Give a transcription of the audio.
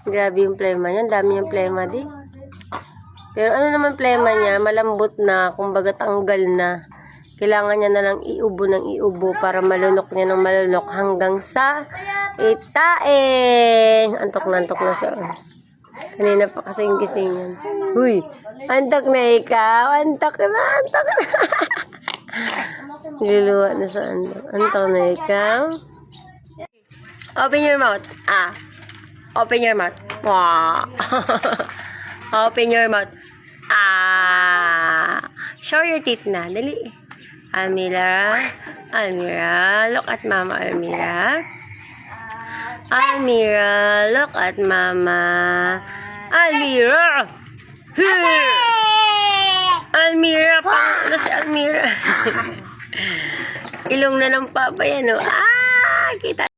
Grabe yung plema niya. Dami yung plema di. Pero ano naman plema niya? Malambot na. Kumbaga tanggal na. Kailangan niya na lang iubo ng iubo para malunok niya ng malunok hanggang sa itaing. Antok na siya. Kanina pa kasing gisingan. Huy! Antok na ikaw! Antok na! Luluwa na sa antok. Antok na ikaw. Open your mouth. Open your mouth. Open your mouth. Show your teeth na. Dali. Almira. Look at Mama Almira. Almira, look at Mama. Almira! Almira, ano si Almira? Ilong na ng papa yan, oh. Kita.